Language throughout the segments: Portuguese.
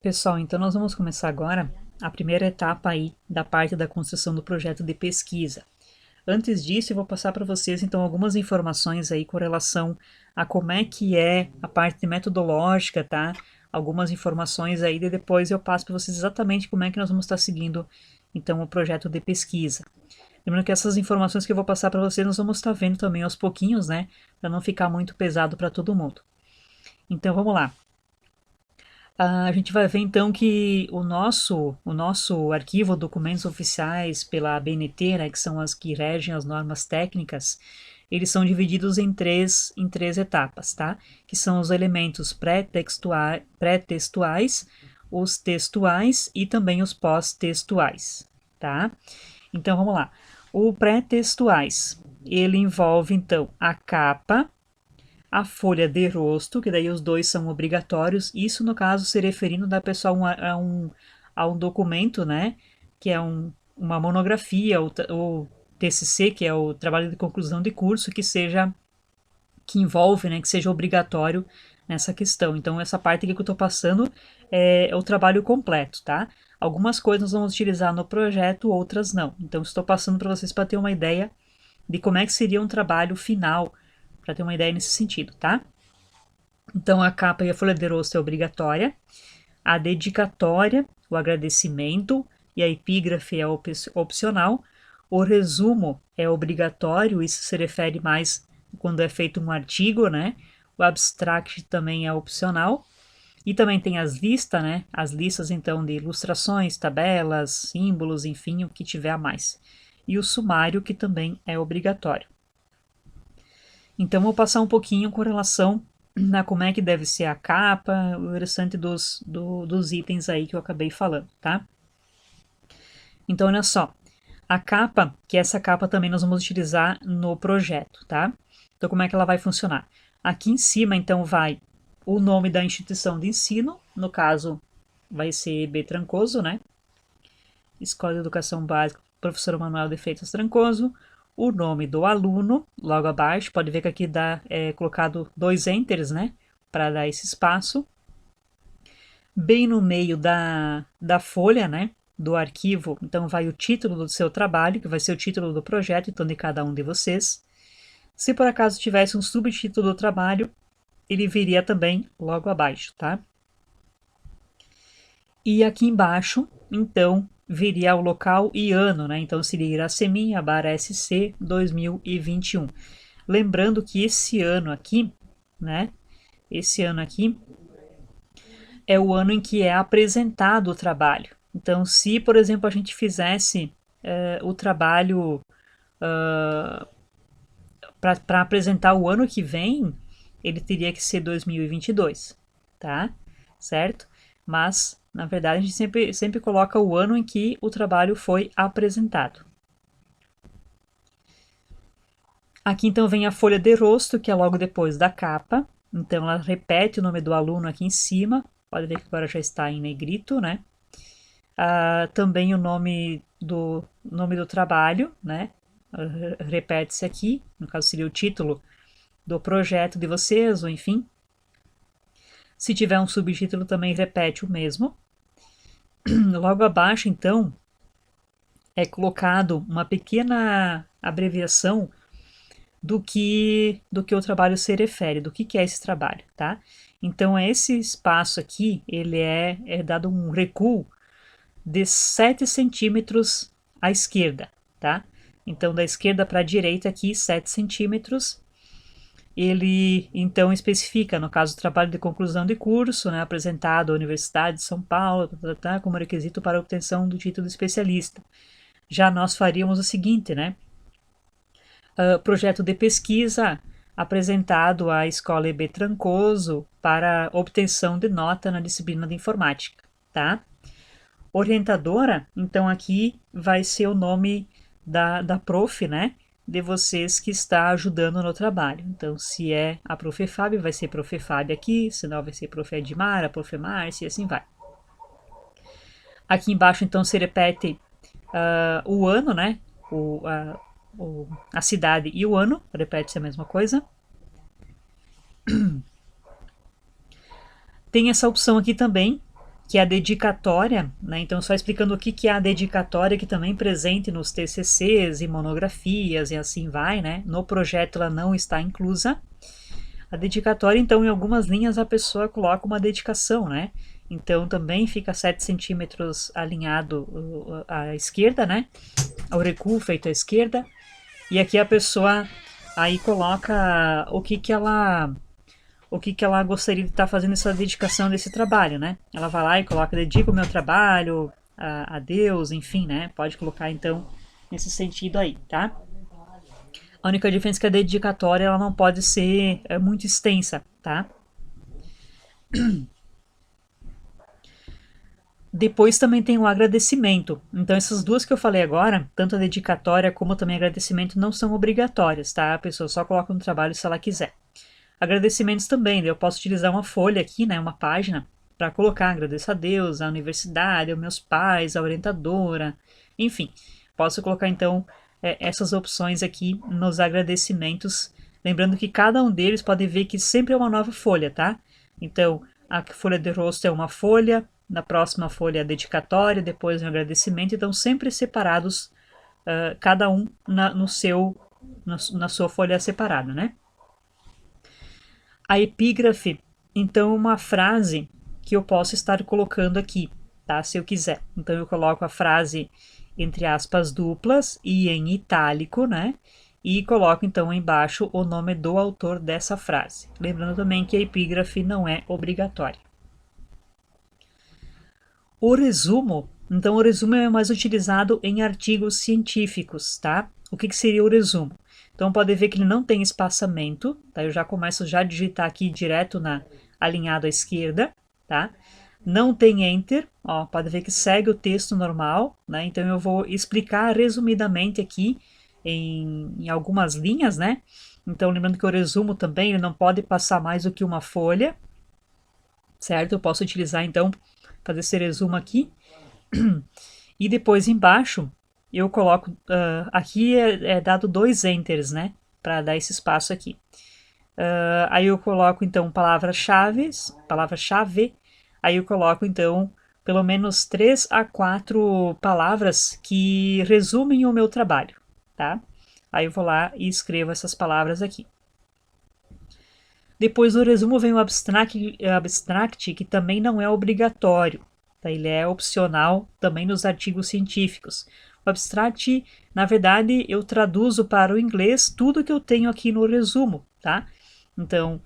Pessoal, então nós vamos começar agora a primeira etapa aí da parte da construção do projeto de pesquisa. Antes disso, eu vou passar para vocês então algumas informações aí com relação a como é que é a parte metodológica, tá? Algumas informações aí e depois eu passo para vocês exatamente como é que nós vamos estar seguindo então o projeto de pesquisa. Lembrando que essas informações que eu vou passar para vocês nós vamos estar vendo também aos pouquinhos, né? Para não ficar muito pesado para todo mundo. Então vamos lá. A gente vai ver então que o nosso arquivo documentos oficiais pela ABNT, né, que são as que regem as normas técnicas, eles são divididos em três etapas, tá? Que são os elementos pré-textuais, os textuais e também os pós-textuais, tá? Então vamos lá. O pré-textuais, ele envolve então a capa, a folha de rosto, que daí os dois são obrigatórios, isso no caso se referindo da pessoa a um documento, né, que é uma monografia ou TCC, que é o trabalho de conclusão de curso, que envolve, né, que seja obrigatório nessa questão. Então essa parte aqui que eu estou passando é o trabalho completo, tá? Algumas coisas nós vamos utilizar no projeto, outras não. Então estou passando para vocês para ter uma ideia de como é que seria um trabalho final, para ter uma ideia nesse sentido, tá? Então a capa e a folha de rosto é obrigatória, a dedicatória, o agradecimento e a epígrafe é opcional, o resumo é obrigatório, isso se refere mais quando é feito um artigo, né? O abstract também é opcional. E também tem as listas, né? As listas então de ilustrações, tabelas, símbolos, enfim, o que tiver a mais. E o sumário, que também é obrigatório. Então, vou passar um pouquinho com relação a como é que deve ser a capa, o restante dos itens aí que eu acabei falando, tá? Então, olha só. A capa, que essa capa também nós vamos utilizar no projeto, tá? Então, como é que ela vai funcionar? Aqui em cima, então, vai o nome da instituição de ensino, no caso, vai ser B Trancoso, né? Escola de Educação Básica, Professor Manuel de Freitas Trancoso, o nome do aluno, logo abaixo, pode ver que aqui dá colocado 2 enters, né, para dar esse espaço. Bem no meio da folha, né, do arquivo, então vai o título do seu trabalho, que vai ser o título do projeto, então de cada um de vocês. Se por acaso tivesse um subtítulo do trabalho, ele viria também logo abaixo, tá? E aqui embaixo, então, viria o local e ano, né? Então seria Iraceminha, Barra SC 2021. Lembrando que esse ano aqui, né? Esse ano aqui é o ano em que é apresentado o trabalho. Então, se, por exemplo, a gente fizesse o trabalho para apresentar o ano que vem, ele teria que ser 2022, tá? Certo? Mas, na verdade, a gente sempre coloca o ano em que o trabalho foi apresentado. Aqui então vem a folha de rosto, que é logo depois da capa. Então ela repete o nome do aluno aqui em cima. Pode ver que agora já está em negrito, né? Também o nome do trabalho, né? Repete-se aqui, no caso seria o título do projeto de vocês, ou enfim. Se tiver um subtítulo também repete o mesmo. Logo abaixo, então, é colocado uma pequena abreviação do que o trabalho se refere, do que é esse trabalho, tá? Então, esse espaço aqui, ele é dado um recuo de 7 centímetros à esquerda, tá? Então, da esquerda para a direita aqui, 7 centímetros. Ele, então, especifica, no caso, o trabalho de conclusão de curso, né, apresentado à Universidade de São Paulo, como requisito para a obtenção do título de especialista. Já nós faríamos o seguinte, né? Projeto de pesquisa apresentado à Escola EB Trancoso para obtenção de nota na disciplina de informática, tá? Orientadora, então aqui vai ser o nome da prof, né? De vocês que está ajudando no trabalho. Então, se é a prof. Fábio, vai ser prof. Fábio aqui, senão vai ser prof. Edmar, a prof. Márcia e assim vai. Aqui embaixo, então, se repete o ano, né? A cidade e o ano, repete-se a mesma coisa. Tem essa opção aqui também, que é a dedicatória, né? Então, só explicando o que é a dedicatória, que também é presente nos TCCs e monografias e assim vai, né? No projeto ela não está inclusa. A dedicatória, então, em algumas linhas a pessoa coloca uma dedicação, né? Então, também fica 7 centímetros alinhado à esquerda, né? O recuo feito à esquerda. E aqui a pessoa aí coloca o que ela gostaria de estar fazendo essa dedicação desse trabalho, né? Ela vai lá e coloca, dedico o meu trabalho a Deus, enfim, né? Pode colocar, então, nesse sentido aí, tá? A única diferença é que a dedicatória ela não pode ser muito extensa, tá? Depois também tem o agradecimento. Então, essas duas que eu falei agora, tanto a dedicatória como também o agradecimento, não são obrigatórias, tá? A pessoa só coloca no trabalho se ela quiser. Agradecimentos também, eu posso utilizar uma folha aqui, né, uma página, para colocar agradeço a Deus, a universidade, aos meus pais, a orientadora, enfim. Posso colocar então essas opções aqui nos agradecimentos, lembrando que cada um deles pode ver que sempre é uma nova folha, tá? Então, a folha de rosto é uma folha, na próxima folha a dedicatória, depois um agradecimento, então sempre separados, cada um na sua folha separada, né? A epígrafe, então, é uma frase que eu posso estar colocando aqui, tá? Se eu quiser. Então, eu coloco a frase entre aspas duplas e em itálico, né? E coloco, então, embaixo o nome do autor dessa frase. Lembrando também que a epígrafe não é obrigatória. O resumo, então, o resumo é mais utilizado em artigos científicos, tá? O que seria o resumo? Então, pode ver que ele não tem espaçamento, tá? Eu já começo a digitar aqui direto alinhado à esquerda, tá? Não tem enter, ó, pode ver que segue o texto normal, né? Então, eu vou explicar resumidamente aqui em algumas linhas, né? Então, lembrando que o resumo também, ele não pode passar mais do que uma folha, certo? Eu posso utilizar, então, fazer esse resumo aqui. E depois embaixo eu coloco, aqui é dado 2 enters, né, para dar esse espaço aqui. Aí eu coloco então palavra-chave, aí eu coloco então pelo menos 3 a 4 palavras que resumem o meu trabalho, tá? Aí eu vou lá e escrevo essas palavras aqui. Depois do resumo vem o abstract, que também não é obrigatório, tá? Ele é opcional também nos artigos científicos. O abstract, na verdade, eu traduzo para o inglês tudo que eu tenho aqui no resumo, tá? Então,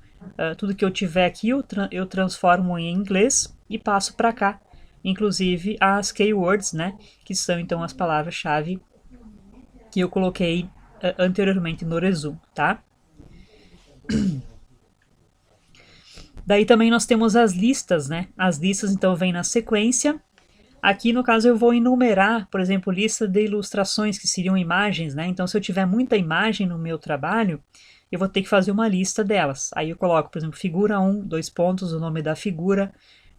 tudo que eu tiver aqui eu transformo em inglês e passo para cá, inclusive as keywords, né? Que são então as palavras-chave que eu coloquei anteriormente no resumo, tá? Daí também nós temos as listas, né? As listas então vêm na sequência. Aqui no caso eu vou enumerar, por exemplo, lista de ilustrações que seriam imagens, né? Então se eu tiver muita imagem no meu trabalho, eu vou ter que fazer uma lista delas. Aí eu coloco, por exemplo, figura 1, 2 pontos, o nome da figura,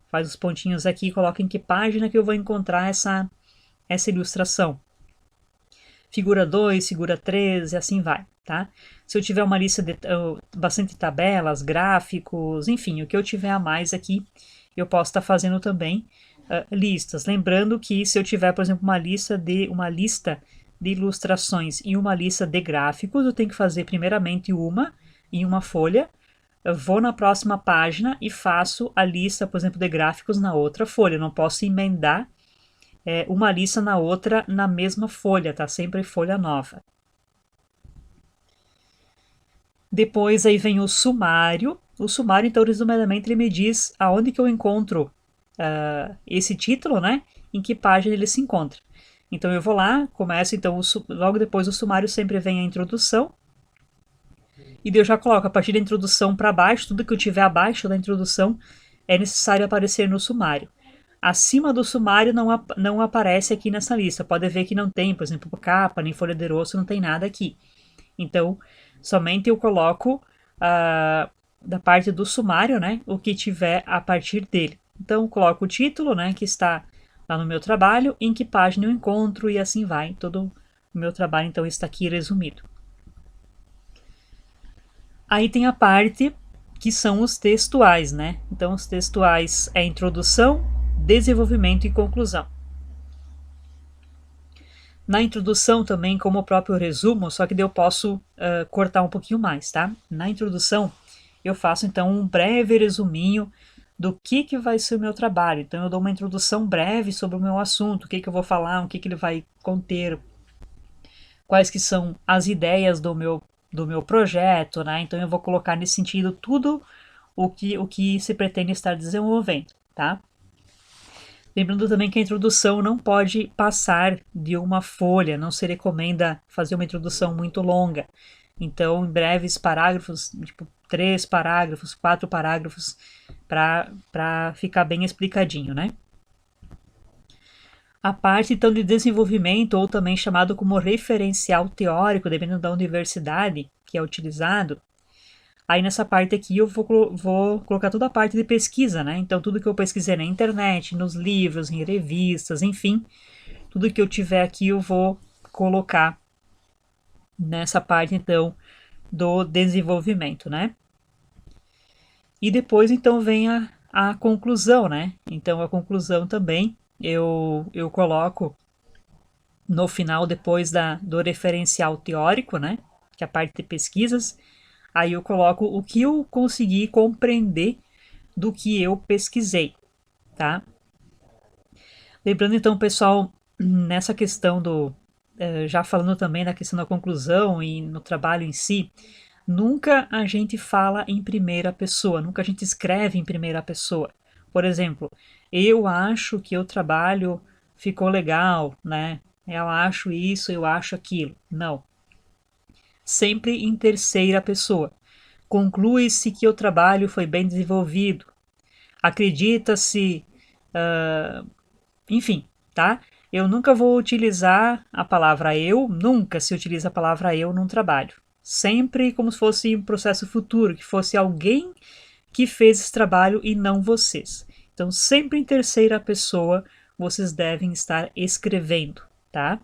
faz os pontinhos aqui, coloco em que página que eu vou encontrar essa ilustração. Figura 2, figura 3 e assim vai, tá? Se eu tiver uma lista de bastante tabelas, gráficos, enfim, o que eu tiver a mais aqui, eu posso estar fazendo também listas. Lembrando que se eu tiver, por exemplo, uma lista de ilustrações e uma lista de gráficos, eu tenho que fazer primeiramente uma em uma folha, eu vou na próxima página e faço a lista, por exemplo, de gráficos na outra folha. Eu não posso emendar uma lista na outra na mesma folha, tá? Sempre folha nova. Depois aí vem o sumário. O sumário, então, resumidamente, ele me diz aonde que eu encontro esse título, né? Em que página ele se encontra. Então eu vou lá, começo, então, logo depois do sumário sempre vem a introdução. E daí eu já coloco a partir da introdução para baixo, tudo que eu tiver abaixo da introdução é necessário aparecer no sumário. Acima do sumário não aparece aqui nessa lista. Pode ver que não tem, por exemplo, capa, nem folha de rosto, não tem nada aqui. Então, somente eu coloco da parte do sumário, né, o que tiver a partir dele. Então, eu coloco o título, né, que está lá no meu trabalho, em que página eu encontro e assim vai. Todo o meu trabalho, então, está aqui resumido. Aí tem a parte que são os textuais, né? Então, os textuais é a introdução, desenvolvimento e conclusão. Na introdução também, como o próprio resumo, só que daí eu posso cortar um pouquinho mais, tá? Na introdução, eu faço então um breve resuminho do que vai ser o meu trabalho. Então eu dou uma introdução breve sobre o meu assunto, o que eu vou falar, o que ele vai conter, quais que são as ideias do meu projeto, né? Então eu vou colocar nesse sentido tudo o que se pretende estar desenvolvendo, tá? Lembrando também que a introdução não pode passar de uma folha, não se recomenda fazer uma introdução muito longa. Então, em breves parágrafos, tipo 3 parágrafos, 4 parágrafos, para ficar bem explicadinho, né? A parte, então, de desenvolvimento, ou também chamado como referencial teórico, dependendo da universidade que é utilizado, aí nessa parte aqui eu vou colocar toda a parte de pesquisa, né? Então tudo que eu pesquisei na internet, nos livros, em revistas, enfim, tudo que eu tiver aqui eu vou colocar nessa parte então do desenvolvimento, né? E depois então vem a conclusão, né? Então a conclusão também eu coloco no final depois do referencial teórico, né? Que é a parte de pesquisas. Aí eu coloco o que eu consegui compreender do que eu pesquisei, tá? Lembrando então, pessoal, nessa questão já falando também da questão da conclusão e no trabalho em si, nunca a gente fala em primeira pessoa, nunca a gente escreve em primeira pessoa. Por exemplo, eu acho que o trabalho ficou legal, né? Eu acho isso, eu acho aquilo. Não. Sempre em terceira pessoa. Conclui-se que o trabalho foi bem desenvolvido. Acredita-se, enfim, tá? Eu nunca vou utilizar a palavra eu, nunca se utiliza a palavra eu num trabalho. Sempre como se fosse um processo futuro, que fosse alguém que fez esse trabalho e não vocês. Então, sempre em terceira pessoa, vocês devem estar escrevendo, tá?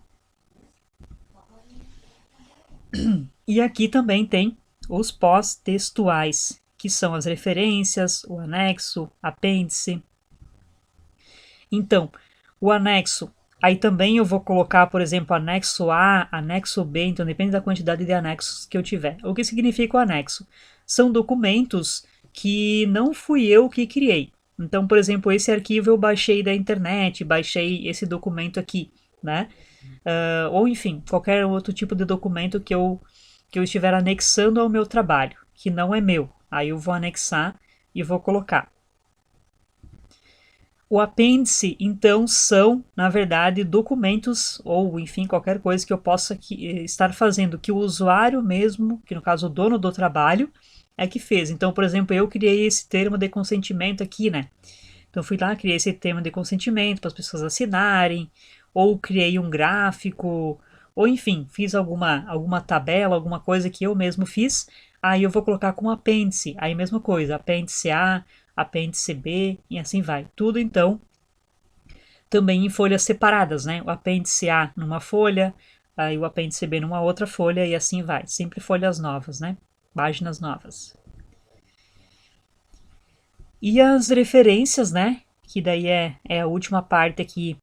E aqui também tem os pós-textuais, que são as referências, o anexo, apêndice. Então, o anexo, aí também eu vou colocar, por exemplo, anexo A, anexo B, então depende da quantidade de anexos que eu tiver. O que significa o anexo? São documentos que não fui eu que criei. Então, por exemplo, esse arquivo eu baixei da internet, baixei esse documento aqui, né? Ou enfim, qualquer outro tipo de documento que eu estiver anexando ao meu trabalho, que não é meu. Aí eu vou anexar e vou colocar. O apêndice, então, são, na verdade, documentos ou, enfim, qualquer coisa que eu possa estar fazendo, que o usuário mesmo, que no caso o dono do trabalho, é que fez. Então, por exemplo, eu criei esse termo de consentimento aqui, né? Então, fui lá, criei esse termo de consentimento para as pessoas assinarem, ou criei um gráfico, ou enfim, fiz alguma tabela, alguma coisa que eu mesmo fiz, aí eu vou colocar como apêndice, aí mesma coisa, apêndice A, apêndice B e assim vai. Tudo então também em folhas separadas, né? O apêndice A numa folha, aí o apêndice B numa outra folha e assim vai. Sempre folhas novas, né? Páginas novas. E as referências, né? Que daí é a última parte aqui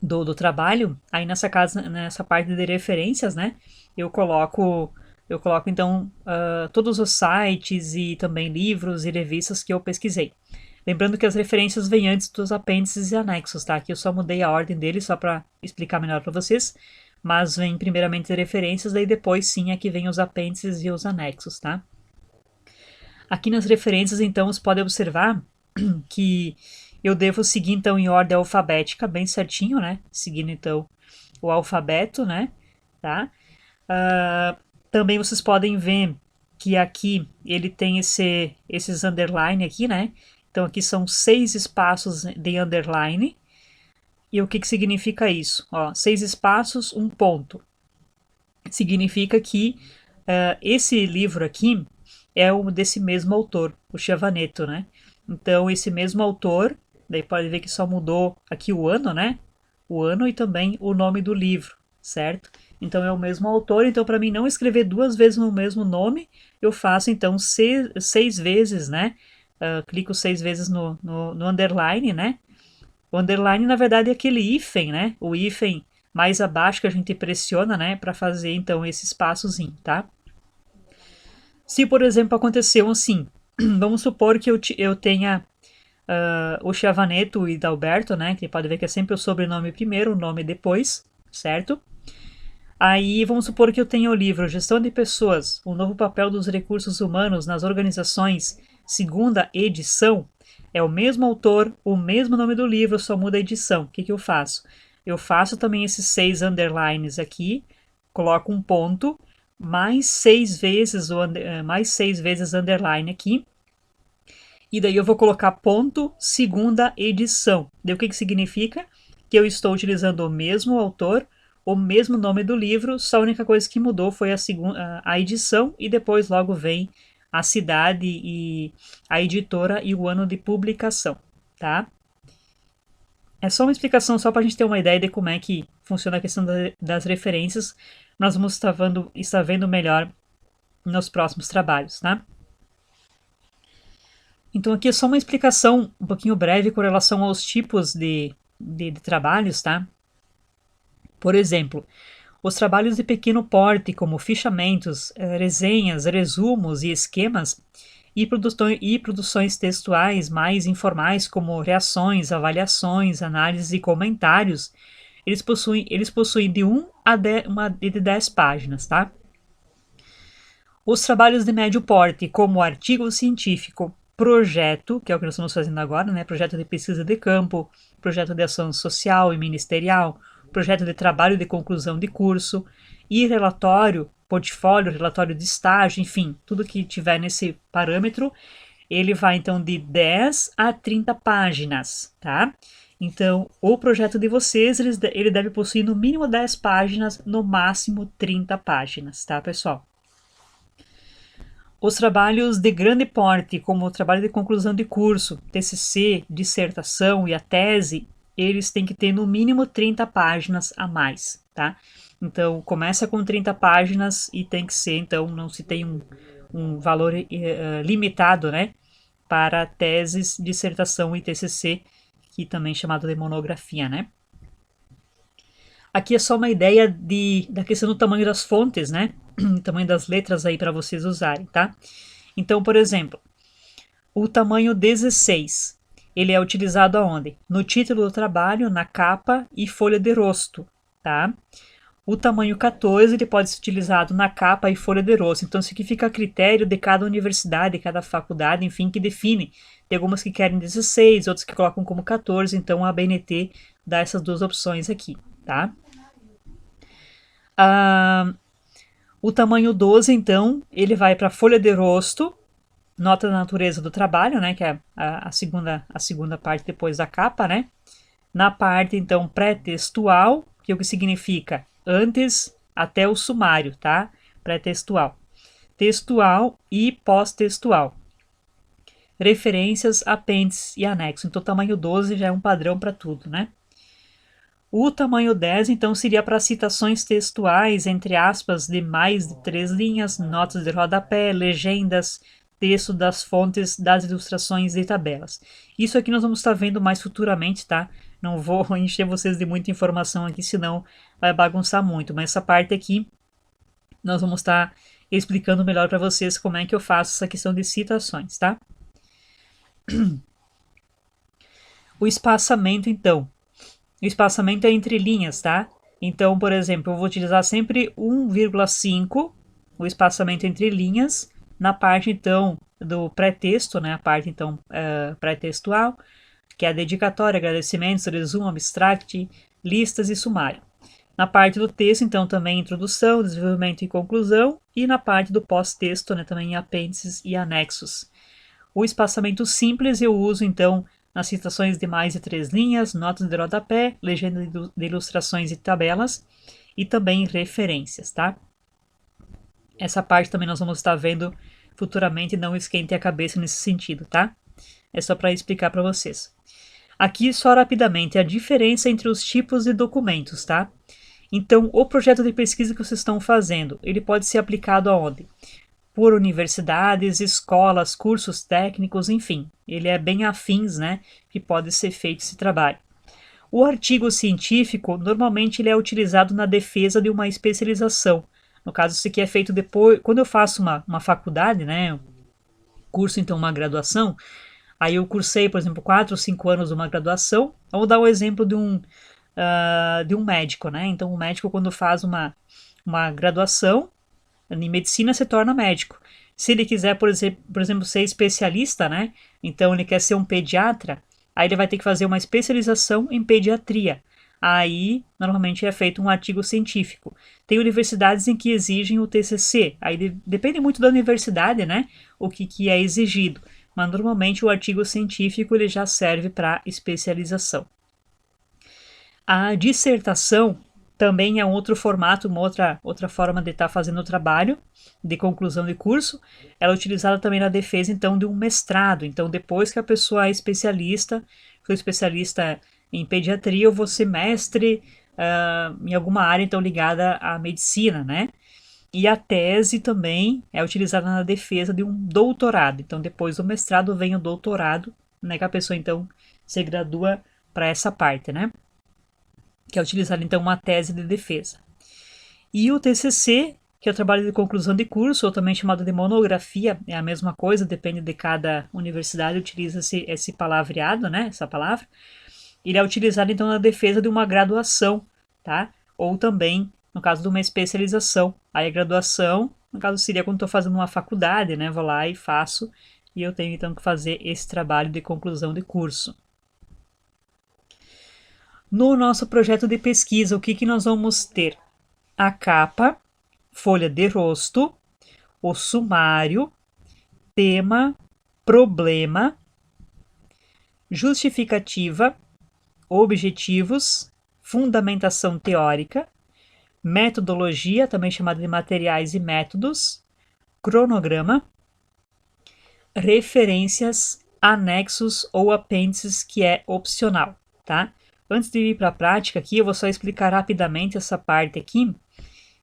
do trabalho. Aí nessa parte de referências, né? Eu coloco então todos os sites e também livros e revistas que eu pesquisei. Lembrando que as referências vêm antes dos apêndices e anexos, tá? Aqui eu só mudei a ordem deles só para explicar melhor para vocês. Mas vem primeiramente as referências, daí depois sim é que vem os apêndices e os anexos, tá? Aqui nas referências, então, você pode observar que eu devo seguir, então, em ordem alfabética, bem certinho, né? Seguindo, então, o alfabeto, né? Tá? Também vocês podem ver que aqui ele tem esses underline aqui, né? Então, aqui são 6 espaços de underline. E o que significa isso? Ó, 6 espaços, um ponto. Significa que esse livro aqui é o desse mesmo autor, o Chiavaneto, né? Então, esse mesmo autor, daí pode ver que só mudou aqui o ano, né? O ano e também o nome do livro, certo? Então, é o mesmo autor. Então, para mim não escrever 2 vezes no mesmo nome, eu faço, então, 6 vezes, né? clico 6 vezes no underline, né? O underline, na verdade, é aquele hífen, né? O hífen mais abaixo que a gente pressiona, né? Para fazer, então, esse espaçozinho, tá? Se, por exemplo, aconteceu assim, vamos supor que eu tenha o Chiavaneto e Dalberto, né? Que pode ver que é sempre o sobrenome primeiro, o nome depois, certo? Aí vamos supor que eu tenha o livro Gestão de Pessoas, o novo papel dos recursos humanos nas organizações, segunda edição. É o mesmo autor, o mesmo nome do livro, só muda a edição. O que eu faço? Eu faço também esses 6 underlines aqui, coloco um ponto, mais 6 vezes underline aqui, e daí eu vou colocar ponto segunda edição. Daí o que significa? Que eu estou utilizando o mesmo autor, o mesmo nome do livro, só a única coisa que mudou foi a edição e depois logo vem a cidade e a editora e o ano de publicação, tá? É só uma explicação só para a gente ter uma ideia de como é que funciona a questão das referências. Nós vamos estar vendo melhor nos próximos trabalhos, tá? Então aqui é só uma explicação um pouquinho breve com relação aos tipos de trabalhos, tá? Por exemplo, os trabalhos de pequeno porte, como fichamentos, resenhas, resumos e esquemas, e produções textuais mais informais, como reações, avaliações, análises e comentários, eles possuem de 1 a 10 páginas, tá? Os trabalhos de médio porte, como artigo científico, projeto, que é o que nós estamos fazendo agora, né? Projeto de pesquisa de campo, projeto de ação social e ministerial, projeto de trabalho de conclusão de curso e relatório, portfólio, relatório de estágio, enfim, tudo que tiver nesse parâmetro, ele vai então de 10 a 30 páginas, tá? Então, o projeto de vocês, ele deve possuir no mínimo 10 páginas, no máximo 30 páginas, tá, pessoal? Os trabalhos de grande porte, como o trabalho de conclusão de curso, TCC, dissertação e a tese, eles têm que ter no mínimo 30 páginas a mais, tá? Então, começa com 30 páginas e tem que ser, então, não se tem um valor limitado, né? Para teses, dissertação e TCC, que também é chamado de monografia, né? Aqui é só uma ideia da questão do tamanho das fontes, né? O tamanho das letras aí para vocês usarem, tá? Então, por exemplo, o tamanho 16, ele é utilizado aonde? No título do trabalho, na capa e folha de rosto, tá? O tamanho 14, ele pode ser utilizado na capa e folha de rosto. Então, isso aqui fica a critério de cada universidade, cada faculdade, enfim, que define. Tem algumas que querem 16, outras que colocam como 14, então a BNT dá essas duas opções aqui, tá? O tamanho 12, então, ele vai para folha de rosto, nota da natureza do trabalho, né, que é a segunda parte depois da capa, né? Na parte, então, pré-textual, que é o que significa antes até o sumário, tá? Pré-textual. Textual e pós-textual. Referências, apêndices e anexo. Então, o tamanho 12 já é um padrão para tudo, né? O tamanho 10, então, seria para citações textuais, entre aspas, de mais de 3 linhas, notas de rodapé, legendas, texto das fontes, das ilustrações e tabelas. Isso aqui nós vamos estar vendo mais futuramente, tá? Não vou encher vocês de muita informação aqui, senão vai bagunçar muito. Mas essa parte aqui, nós vamos estar explicando melhor para vocês como é que eu faço essa questão de citações, tá? O espaçamento, então. O espaçamento é entre linhas, tá? Então, por exemplo, eu vou utilizar sempre 1,5, o espaçamento entre linhas, na parte, então, do pré-texto, né? A parte, então, pré-textual, que é a dedicatória, agradecimentos, resumo, abstract, listas e sumário. Na parte do texto, então, também introdução, desenvolvimento e conclusão, e na parte do pós-texto, né? Também apêndices e anexos. O espaçamento simples eu uso, então, nas citações de mais de 3 linhas, notas de rodapé, legenda de ilustrações e tabelas, e também referências, tá? Essa parte também nós vamos estar vendo futuramente, não esquente a cabeça nesse sentido, tá? É só para explicar para vocês. Aqui, só rapidamente, a diferença entre os tipos de documentos, tá? Então, o projeto de pesquisa que vocês estão fazendo, ele pode ser aplicado aonde? por universidades, escolas, cursos técnicos, enfim. Ele é bem afins, né, que pode ser feito esse trabalho. O artigo científico, normalmente ele é utilizado na defesa de uma especialização. No caso, isso aqui é feito depois, quando eu faço uma faculdade, né, curso então uma graduação, aí eu cursei, por exemplo, 4 ou 5 anos de uma graduação. Vamos dar o exemplo de um médico, né? Então, o médico, quando faz uma graduação em medicina, se torna médico. Se ele quiser, por exemplo, ser especialista, né? Então, ele quer ser um pediatra, aí ele vai ter que fazer uma especialização em pediatria. Aí, normalmente, é feito um artigo científico. Tem universidades em que exigem o TCC. Aí depende muito da universidade, né? O que é exigido. Mas, normalmente, o artigo científico ele já serve para especialização. A dissertação também é um outro formato, uma outra forma de estar fazendo o trabalho de conclusão de curso. Ela é utilizada também na defesa, então, de um mestrado. Então, depois que a pessoa é especialista, foi especialista em pediatria, eu vou ser mestre em alguma área, então, ligada à medicina, né? E a tese também é utilizada na defesa de um doutorado. Então, depois do mestrado vem o doutorado, né? Que a pessoa, então, se gradua para essa parte, né? Que é utilizado então uma tese de defesa. E o TCC, que é o trabalho de conclusão de curso, ou também chamado de monografia, é a mesma coisa, depende de cada universidade, utiliza-se esse palavreado, né, essa palavra. Ele é utilizado então na defesa de uma graduação, tá? Ou também, no caso de uma especialização. Aí a graduação, no caso seria quando estou fazendo uma faculdade, né, vou lá e faço, e eu tenho então que fazer esse trabalho de conclusão de curso. No nosso projeto de pesquisa, o que nós vamos ter? A capa, folha de rosto, o sumário, tema, problema, justificativa, objetivos, fundamentação teórica, metodologia, também chamada de materiais e métodos, cronograma, referências, anexos ou apêndices, que é opcional, tá? Antes de ir para a prática aqui, eu vou só explicar rapidamente essa parte aqui,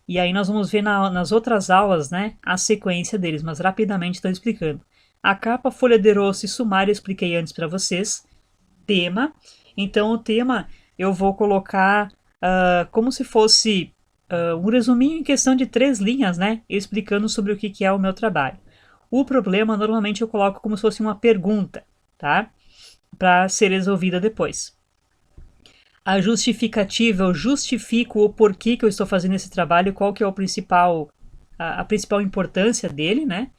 e aí nós vamos ver nas outras aulas, né, a sequência deles, mas rapidamente estou explicando. A capa, folha de rosto e sumário eu expliquei antes para vocês. Tema, então o tema eu vou colocar como se fosse um resuminho em questão de 3 linhas, né, explicando sobre o que é o meu trabalho. O problema, normalmente eu coloco como se fosse uma pergunta, tá, para ser resolvida depois. A justificativa, eu justifico o porquê que eu estou fazendo esse trabalho, qual que é a principal importância dele, né?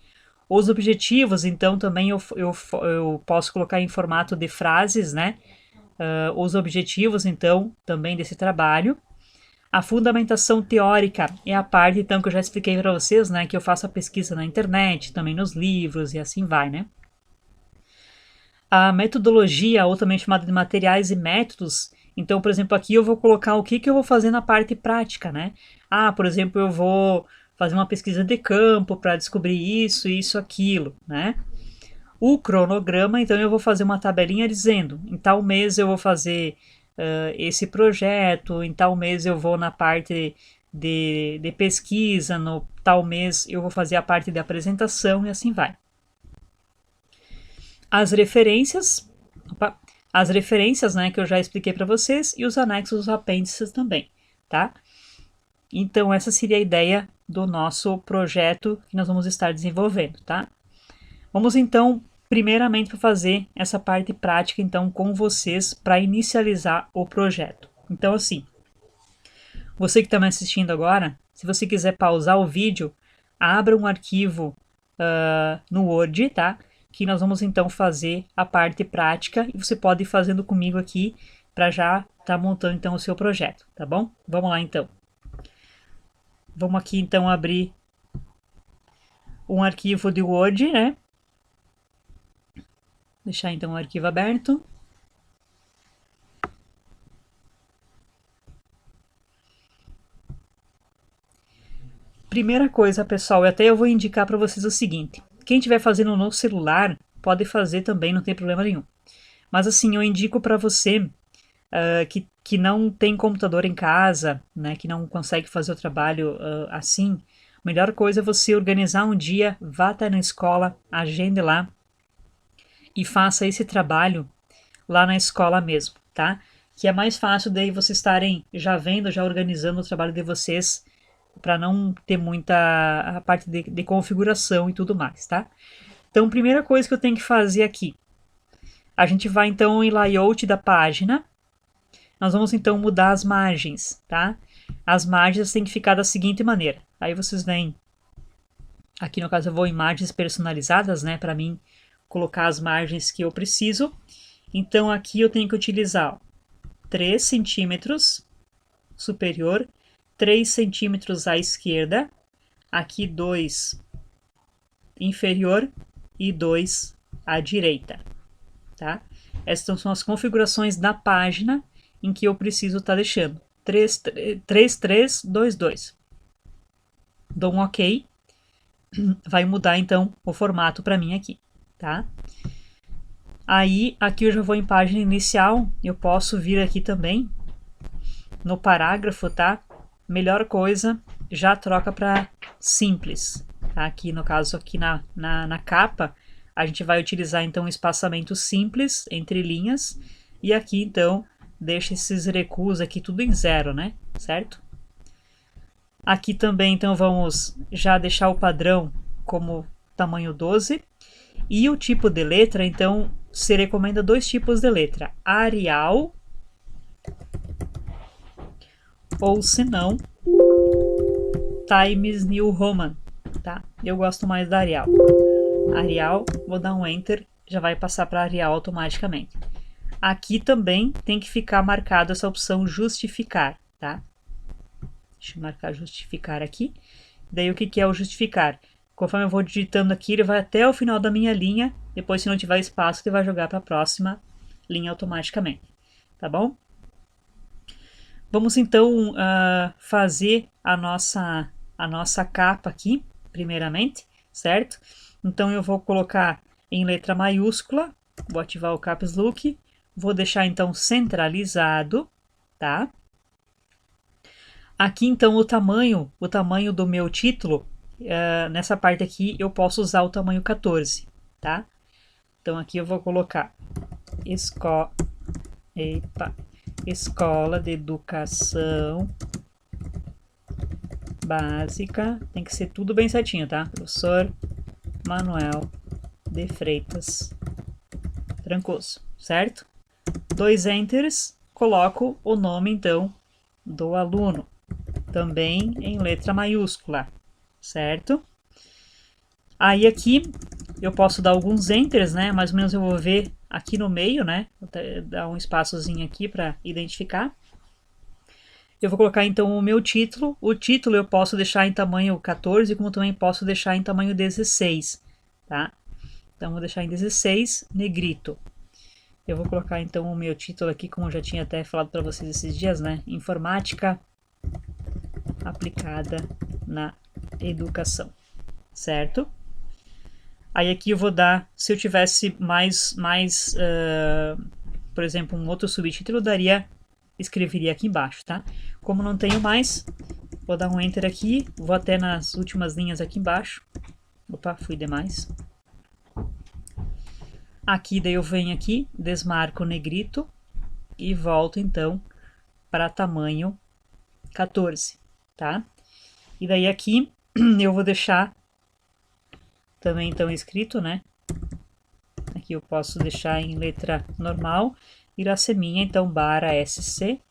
Os objetivos, então, também eu posso colocar em formato de frases, né? Os objetivos, então, também desse trabalho. A fundamentação teórica é a parte, então, que eu já expliquei para vocês, né? Que eu faço a pesquisa na internet, também nos livros e assim vai, né? A metodologia, ou também chamada de materiais e métodos. Então, por exemplo, aqui eu vou colocar o que eu vou fazer na parte prática, né? Ah, por exemplo, eu vou fazer uma pesquisa de campo para descobrir isso, aquilo, né? O cronograma, então eu vou fazer uma tabelinha dizendo, em tal mês eu vou fazer esse projeto, em tal mês eu vou na parte de pesquisa, no tal mês eu vou fazer a parte de apresentação e assim vai. As referências, né, que eu já expliquei para vocês, e os anexos, os apêndices também, tá? Então, essa seria a ideia do nosso projeto que nós vamos estar desenvolvendo, tá? Vamos, então, primeiramente fazer essa parte prática, então, com vocês, para inicializar o projeto. Então, assim, você que está me assistindo agora, se você quiser pausar o vídeo, abra um arquivo no Word, tá? Que nós vamos então fazer a parte prática e você pode ir fazendo comigo aqui para já estar montando então o seu projeto, tá bom? Vamos lá então. Vamos aqui então abrir um arquivo de Word, né? Deixar então o arquivo aberto. Primeira coisa, pessoal, até eu vou indicar para vocês o seguinte: quem estiver fazendo no celular pode fazer também, não tem problema nenhum. Mas assim, eu indico para você que não tem computador em casa, né, que não consegue fazer o trabalho assim, melhor coisa é você organizar um dia, vá até na escola, agende lá e faça esse trabalho lá na escola mesmo, tá? Que é mais fácil daí vocês estarem já vendo, já organizando o trabalho de vocês para não ter muita a parte de configuração e tudo mais, tá? Então, primeira coisa que eu tenho que fazer aqui, a gente vai então em layout da página, nós vamos então mudar as margens, tá? As margens têm que ficar da seguinte maneira. Aí vocês vêm, aqui no caso eu vou em margens personalizadas, né? Para mim colocar as margens que eu preciso. Então aqui eu tenho que utilizar 3 centímetros superior, 3 centímetros à esquerda, aqui 2 inferior e 2 à direita, tá? Essas são as configurações da página em que eu preciso estar deixando. 3, 3, 3, 2, 2. Dou um OK. Vai mudar então o formato para mim aqui, tá? Aí, aqui eu já vou em página inicial, eu posso vir aqui também no parágrafo, tá? Melhor coisa, já troca para simples, tá? Aqui no caso, aqui na capa, a gente vai utilizar então um espaçamento simples entre linhas, e aqui então, deixa esses recuos aqui tudo em 0, né? Certo? Aqui também então vamos já deixar o padrão como tamanho 12, e o tipo de letra, então, se recomenda 2 tipos de letra, Arial ou se não, Times New Roman, tá? Eu gosto mais da Arial. Arial, vou dar um Enter, já vai passar para Arial automaticamente. Aqui também tem que ficar marcado essa opção justificar, tá? Deixa eu marcar justificar aqui. Daí o que é o justificar? Conforme eu vou digitando aqui, ele vai até o final da minha linha. Depois, se não tiver espaço, ele vai jogar para a próxima linha automaticamente. Tá bom? Vamos então fazer a nossa capa aqui, primeiramente, certo? Então eu vou colocar em letra maiúscula, vou ativar o Caps Lock, vou deixar então centralizado, tá? Aqui então o tamanho do meu título, nessa parte aqui eu posso usar o tamanho 14, tá? Então aqui eu vou colocar Escola de Educação Básica, tem que ser tudo bem certinho, tá? Professor Manuel de Freitas Trancoso, certo? 2 enters, coloco o nome então do aluno, também em letra maiúscula, certo? Aí aqui eu posso dar alguns enters, né? Mais ou menos eu vou ver aqui no meio, né? Vou dar um espaçozinho aqui para identificar. Eu vou colocar então o meu título. O título eu posso deixar em tamanho 14, como também posso deixar em tamanho 16, tá? Então vou deixar em 16, negrito. Eu vou colocar então o meu título aqui, como eu já tinha até falado para vocês esses dias, né? Informática aplicada na educação, certo? Aí aqui eu vou dar, se eu tivesse por exemplo, um outro subtítulo, escreveria aqui embaixo, tá? Como não tenho mais, vou dar um Enter aqui, vou até nas últimas linhas aqui embaixo. Opa, fui demais. Aqui daí eu venho aqui, desmarco o negrito e volto então para tamanho 14, tá? E daí aqui eu vou deixar também então escrito, né? Aqui eu posso deixar em letra normal, Iraceminha, então barra SC,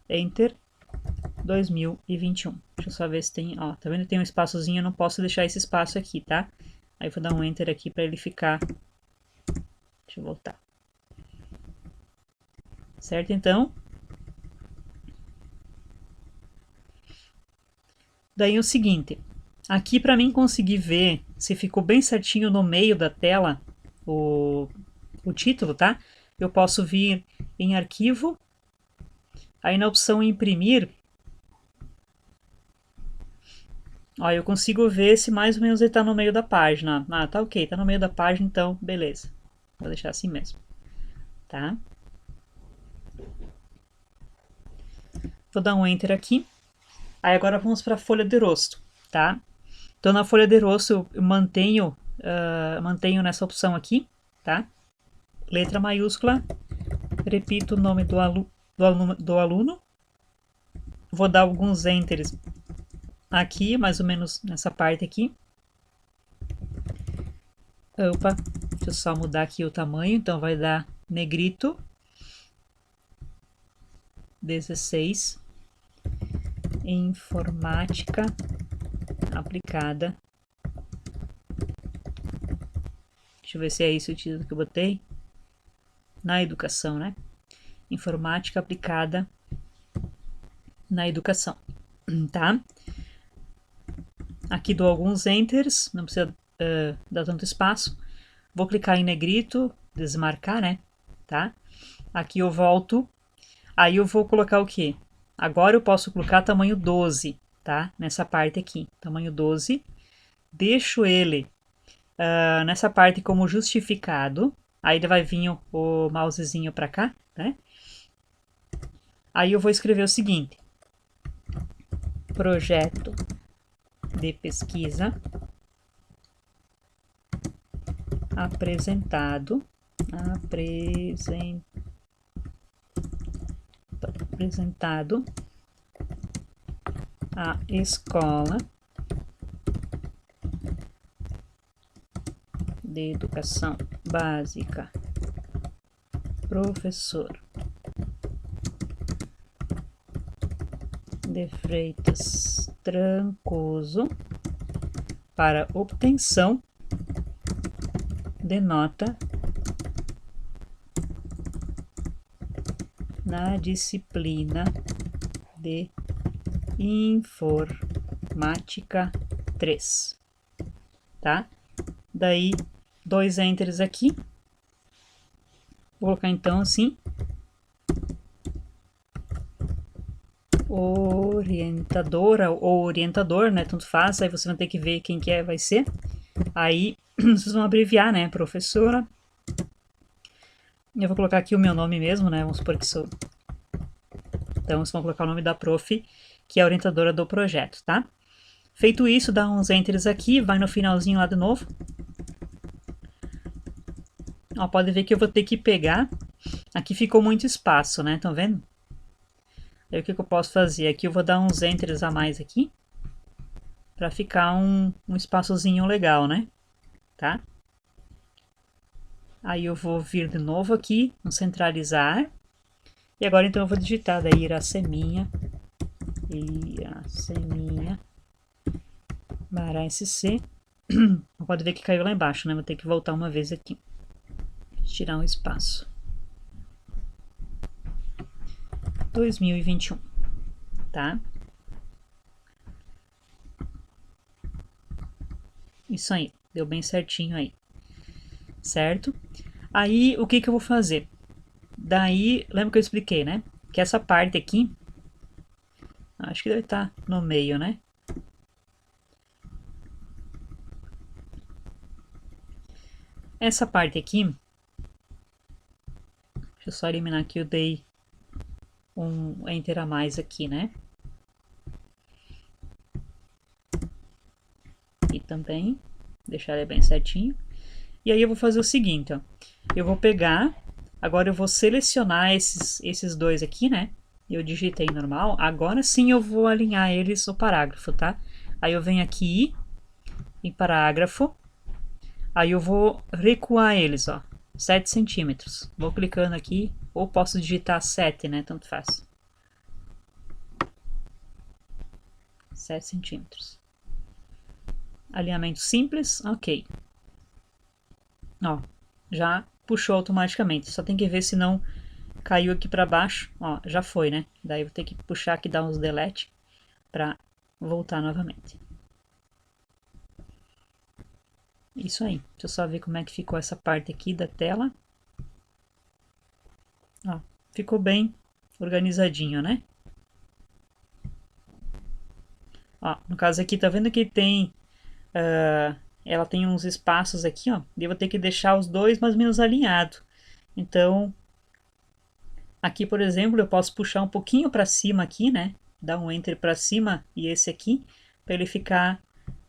Enter 2021. Deixa eu só ver se tem, ó, tá vendo? Tem um espaçozinho, eu não posso deixar esse espaço aqui, tá? Aí eu vou dar um Enter aqui para ele ficar. Deixa eu voltar. Certo, então? Daí o seguinte, aqui para mim conseguir ver se ficou bem certinho no meio da tela o título, tá? Eu posso vir em arquivo, aí na opção imprimir, ó, eu consigo ver se mais ou menos ele tá no meio da página. Ah, tá ok, tá no meio da página, então beleza. Vou deixar assim mesmo, tá? Vou dar um Enter aqui. Aí agora vamos para a folha de rosto, tá? Então, na folha de rosto, eu mantenho nessa opção aqui, tá? Letra maiúscula, repito o nome do aluno, vou dar alguns enters aqui, mais ou menos nessa parte aqui. Opa, deixa eu só mudar aqui o tamanho, então vai dar negrito 16, informática aplicada. Deixa eu ver se é isso o título que eu botei. Na educação, né? Informática aplicada na educação, tá? Aqui dou alguns enters, não precisa dar tanto espaço. Vou clicar em negrito, desmarcar, né? Tá? Aqui eu volto. Aí eu vou colocar o quê? Agora eu posso colocar tamanho 12, tá? Nessa parte aqui, tamanho 12. Deixo ele nessa parte como justificado. Aí ele vai vir o mousezinho para cá, né? Aí eu vou escrever o seguinte: projeto de pesquisa apresentado à escola de educação básica, professor de Freitas Trancoso, para obtenção de nota na disciplina de informática 3, tá? Daí, 2 enters aqui. Vou colocar então assim: orientadora ou orientador, né? Tanto faz, aí você vai ter que ver quem que vai ser. Aí, vocês vão abreviar, né? Professora. Eu vou colocar aqui o meu nome mesmo, né? Vamos supor que sou. Então, vocês vão colocar o nome da prof, que é a orientadora do projeto, tá? Feito isso, dá uns enters aqui, vai no finalzinho lá de novo. Ó, pode ver que eu vou ter que pegar. Aqui ficou muito espaço, né? Estão vendo? Aí o que eu posso fazer? Aqui eu vou dar uns enters a mais aqui, para ficar um espaçozinho legal, né? Tá? Aí eu vou vir de novo aqui no centralizar. E agora então eu vou digitar daí Iraceminha barra SC. Pode ver que caiu lá embaixo, né? Vou ter que voltar uma vez aqui. Tirar um espaço. 2021, tá? Isso aí, deu bem certinho aí, certo? Aí, o que eu vou fazer? Daí, lembra que eu expliquei, né? Que essa parte aqui, acho que deve estar no meio, né? Essa parte aqui, deixa eu só eliminar que eu dei um enter a mais aqui, né? E também, deixar ele bem certinho. E aí eu vou fazer o seguinte, ó. Eu vou pegar, agora eu vou selecionar esses dois aqui, né? Eu digitei normal, agora sim eu vou alinhar eles no parágrafo, tá? Aí eu venho aqui em parágrafo, aí eu vou recuar eles, ó, 7 centímetros. Vou clicando aqui, ou posso digitar 7, né? Tanto faz. 7 centímetros. Alinhamento simples, ok. Ó, já puxou automaticamente. Só tem que ver se não caiu aqui para baixo. Ó, já foi, né? Daí vou ter que puxar aqui, dar uns delete para voltar novamente. Isso aí. Deixa eu só ver como é que ficou essa parte aqui da tela. Ó, ficou bem organizadinho, né? Ó, no caso aqui, tá vendo que tem... ela tem uns espaços aqui, ó. E eu vou ter que deixar os dois mais ou menos alinhados. Então, aqui, por exemplo, eu posso puxar um pouquinho para cima aqui, né? Dar um enter para cima e esse aqui, para ele ficar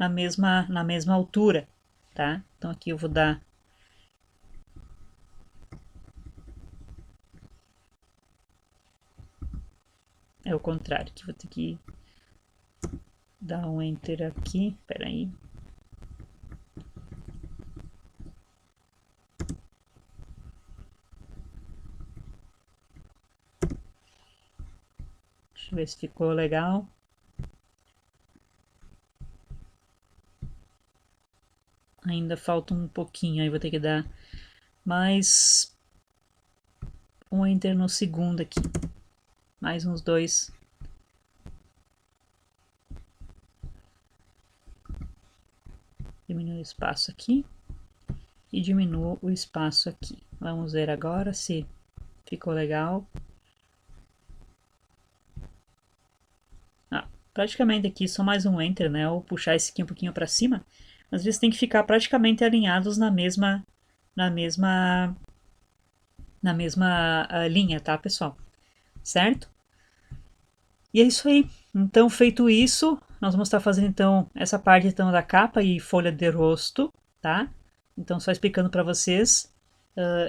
na mesma altura, tá? Então aqui eu vou dar é o contrário, que vou ter que dar um enter aqui, peraí. Deixa eu ver se ficou legal. Ainda falta um pouquinho, aí vou ter que dar mais um enter no segundo aqui. Mais uns dois. Diminuo o espaço aqui. E diminuo o espaço aqui. Vamos ver agora se ficou legal. Praticamente aqui só mais um enter, né? Ou puxar esse aqui um pouquinho para cima. Mas eles têm que ficar praticamente alinhados na mesma linha, tá, pessoal? Certo? E é isso aí. Então, feito isso, nós vamos estar fazendo então essa parte então da capa e folha de rosto, tá? Então, só explicando para vocês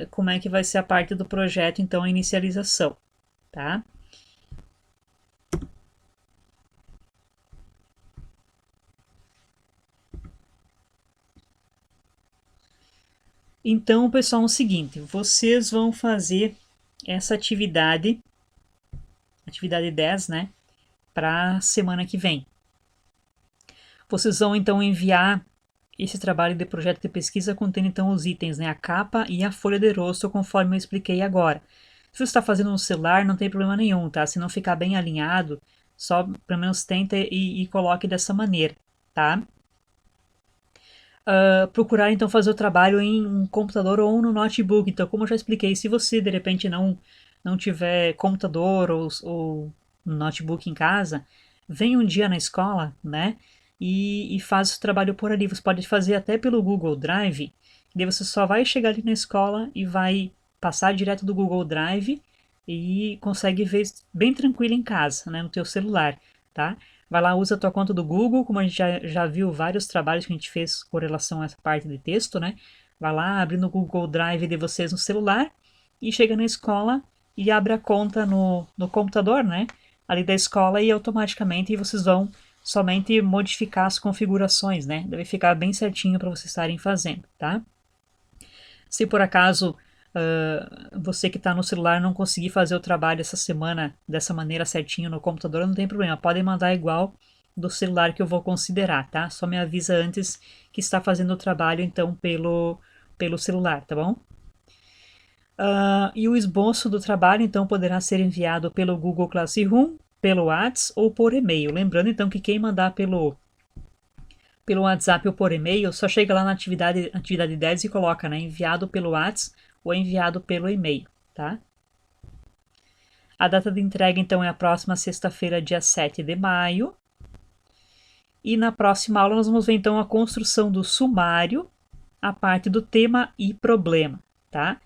como é que vai ser a parte do projeto, então, a inicialização, tá? Então, pessoal, é o seguinte, vocês vão fazer essa atividade 10, né, para semana que vem. Vocês vão então enviar esse trabalho de projeto de pesquisa contendo então os itens, né, a capa e a folha de rosto, conforme eu expliquei agora. Se você está fazendo no celular, não tem problema nenhum, tá? Se não ficar bem alinhado, só pelo menos tenta e coloque dessa maneira, tá? Procurar então fazer o trabalho em um computador ou no notebook. Então, como eu já expliquei, se você de repente não tiver computador ou notebook em casa, vem um dia na escola, né? E faz o trabalho por ali. Você pode fazer até pelo Google Drive. Daí você só vai chegar ali na escola e vai passar direto do Google Drive e consegue ver bem tranquilo em casa, né? No teu celular, tá? Vai lá, usa a tua conta do Google, como a gente já viu vários trabalhos que a gente fez com relação a essa parte de texto, né? Vai lá, abre no Google Drive de vocês no celular e chega na escola e abre a conta no computador, né? Ali da escola e automaticamente vocês vão somente modificar as configurações, né? Deve ficar bem certinho para vocês estarem fazendo, tá? Se por acaso você que está no celular não conseguir fazer o trabalho essa semana dessa maneira certinho no computador, não tem problema. Podem mandar igual do celular que eu vou considerar, tá? Só me avisa antes que está fazendo o trabalho, então, pelo celular, tá bom? E o esboço do trabalho, então, poderá ser enviado pelo Google Classroom, pelo WhatsApp ou por e-mail. Lembrando, então, que quem mandar pelo WhatsApp ou por e-mail, só chega lá na atividade 10 e coloca, né, enviado pelo WhatsApp ou enviado pelo e-mail, tá? A data de entrega, então, é a próxima sexta-feira, dia 7 de maio. E na próxima aula nós vamos ver, então, a construção do sumário, a parte do tema e problema, tá?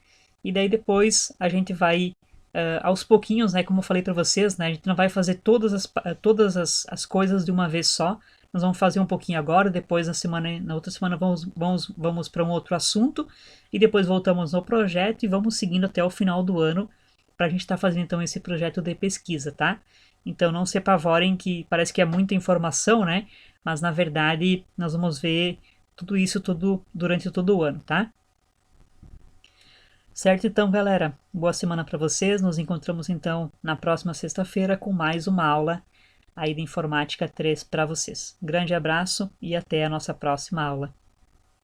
E daí depois a gente vai, aos pouquinhos, né, como eu falei para vocês, né, a gente não vai fazer todas as coisas de uma vez só. Nós vamos fazer um pouquinho agora, depois na outra semana vamos para um outro assunto e depois voltamos no projeto e vamos seguindo até o final do ano para a gente estar fazendo então esse projeto de pesquisa, tá? Então não se apavorem que parece que é muita informação, né? Mas na verdade nós vamos ver tudo isso durante todo o ano, tá? Certo então, galera. Boa semana para vocês. Nos encontramos então na próxima sexta-feira com mais uma aula aí de Informática 3 para vocês. Grande abraço e até a nossa próxima aula.